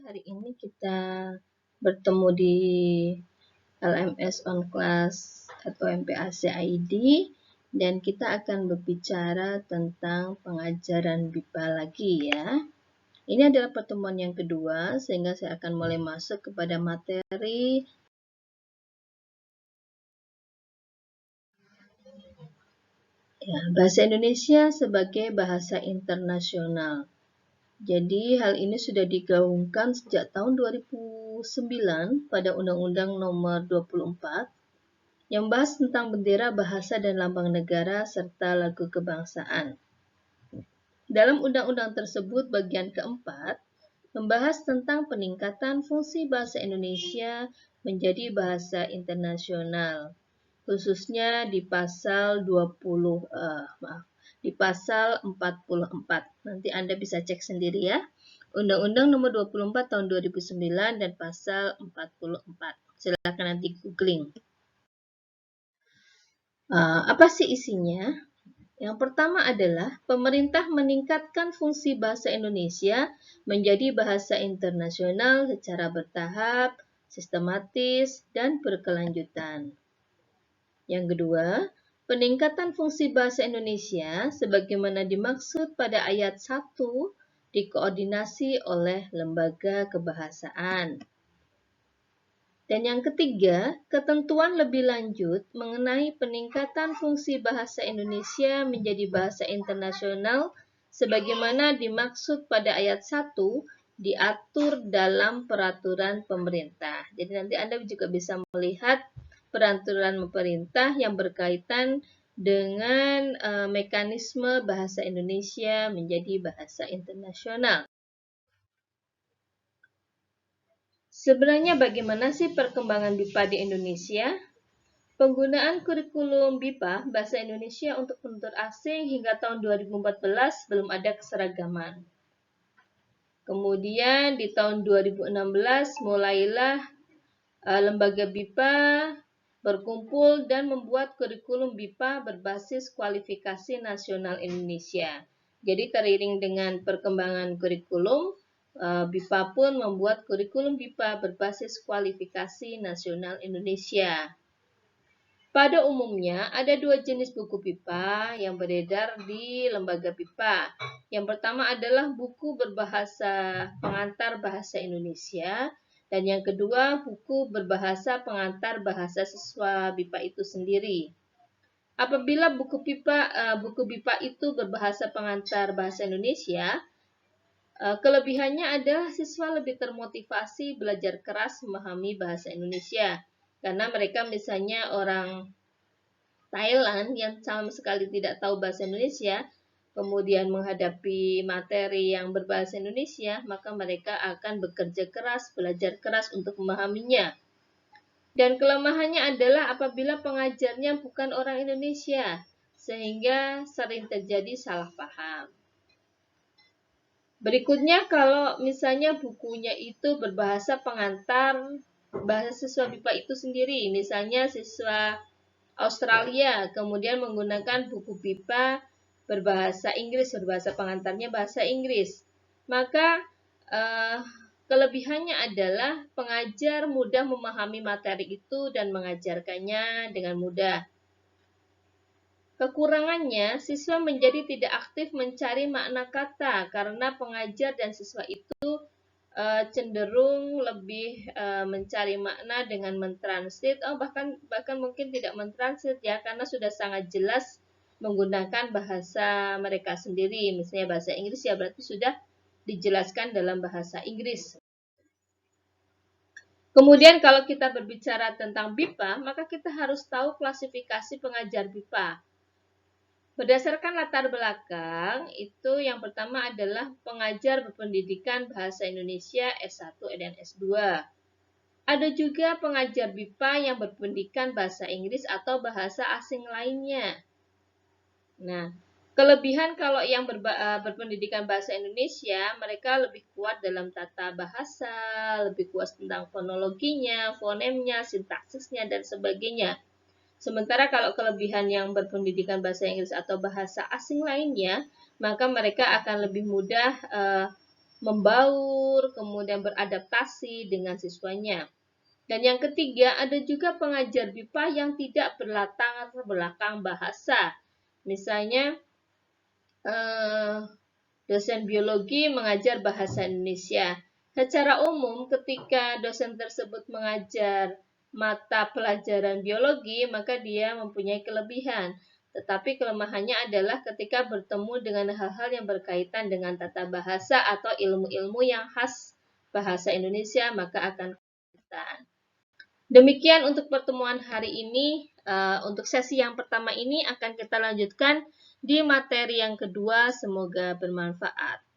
hari ini kita bertemu di LMS on Class atau MPAC ID dan kita akan berbicara tentang pengajaran BIPA lagi ya. Ini adalah pertemuan yang kedua sehingga saya akan mulai masuk kepada materi ya, bahasa Indonesia sebagai bahasa internasional. Jadi hal ini sudah digaungkan sejak tahun 2009 pada Undang-Undang Nomor 24 yang bahas tentang bendera, bahasa, dan lambang negara serta lagu kebangsaan. Dalam undang-undang tersebut bagian keempat membahas tentang peningkatan fungsi bahasa Indonesia menjadi bahasa internasional, khususnya di pasal 44. Nanti Anda bisa cek sendiri ya. Undang-Undang Nomor 24 tahun 2009 dan pasal 44. Silakan nanti googling. Apa sih isinya? Yang pertama adalah pemerintah meningkatkan fungsi bahasa Indonesia menjadi bahasa internasional secara bertahap, sistematis, dan berkelanjutan. Yang kedua, peningkatan fungsi bahasa Indonesia sebagaimana dimaksud pada ayat 1 dikoordinasi oleh lembaga kebahasaan. Dan yang ketiga, ketentuan lebih lanjut mengenai peningkatan fungsi bahasa Indonesia menjadi bahasa internasional sebagaimana dimaksud pada ayat 1 diatur dalam peraturan pemerintah. Jadi nanti Anda juga bisa melihat peraturan pemerintah yang berkaitan dengan mekanisme bahasa Indonesia menjadi bahasa internasional. Sebenarnya bagaimana sih perkembangan BIPA di Indonesia? Penggunaan kurikulum BIPA Bahasa Indonesia untuk penutur asing hingga tahun 2014 belum ada keseragaman. Kemudian di tahun 2016 mulailah lembaga BIPA berkumpul dan membuat kurikulum BIPA berbasis kualifikasi nasional Indonesia. Jadi teriring dengan perkembangan kurikulum, BIPA pun membuat kurikulum BIPA berbasis kualifikasi nasional Indonesia. Pada umumnya, ada dua jenis buku BIPA yang beredar di lembaga BIPA. Yang pertama adalah buku berbahasa pengantar bahasa Indonesia, dan yang kedua buku berbahasa pengantar bahasa siswa BIPA itu sendiri. Apabila buku BIPA itu berbahasa pengantar bahasa Indonesia, kelebihannya adalah siswa lebih termotivasi belajar keras memahami bahasa Indonesia. Karena mereka misalnya orang Thailand yang sama sekali tidak tahu bahasa Indonesia, kemudian menghadapi materi yang berbahasa Indonesia, maka mereka akan bekerja keras, belajar keras untuk memahaminya. Dan kelemahannya adalah apabila pengajarnya bukan orang Indonesia, sehingga sering terjadi salah paham. Berikutnya, kalau misalnya bukunya itu berbahasa pengantar bahasa siswa BIPA itu sendiri, misalnya siswa Australia, kemudian menggunakan buku BIPA berbahasa Inggris, berbahasa pengantarnya bahasa Inggris, maka kelebihannya adalah pengajar mudah memahami materi itu dan mengajarkannya dengan mudah. Kekurangannya, siswa menjadi tidak aktif mencari makna kata karena pengajar dan siswa itu cenderung lebih mencari makna dengan mentranslate, bahkan mungkin tidak mentranslate ya, karena sudah sangat jelas menggunakan bahasa mereka sendiri. Misalnya bahasa Inggris ya berarti sudah dijelaskan dalam bahasa Inggris. Kemudian kalau kita berbicara tentang BIPA, maka kita harus tahu klasifikasi pengajar BIPA. Berdasarkan latar belakang, itu yang pertama adalah pengajar berpendidikan bahasa Indonesia S1 dan S2. Ada juga pengajar BIPA yang berpendidikan bahasa Inggris atau bahasa asing lainnya. Nah, kelebihan kalau yang berpendidikan bahasa Indonesia, mereka lebih kuat dalam tata bahasa, lebih kuat tentang fonologinya, fonemnya, sintaksisnya, dan sebagainya. Sementara kalau kelebihan yang berpendidikan bahasa Inggris atau bahasa asing lainnya, maka mereka akan lebih mudah membaur, kemudian beradaptasi dengan siswanya. Dan yang ketiga, ada juga pengajar BIPA yang tidak berlatar belakang bahasa. Misalnya, dosen biologi mengajar bahasa Indonesia. Secara umum, ketika dosen tersebut mengajar mata pelajaran biologi, maka dia mempunyai kelebihan. Tetapi kelemahannya adalah ketika bertemu dengan hal-hal yang berkaitan dengan tata bahasa atau ilmu-ilmu yang khas bahasa Indonesia, maka akan kesulitan. Demikian untuk pertemuan hari ini. Untuk sesi yang pertama ini akan kita lanjutkan di materi yang kedua. Semoga bermanfaat.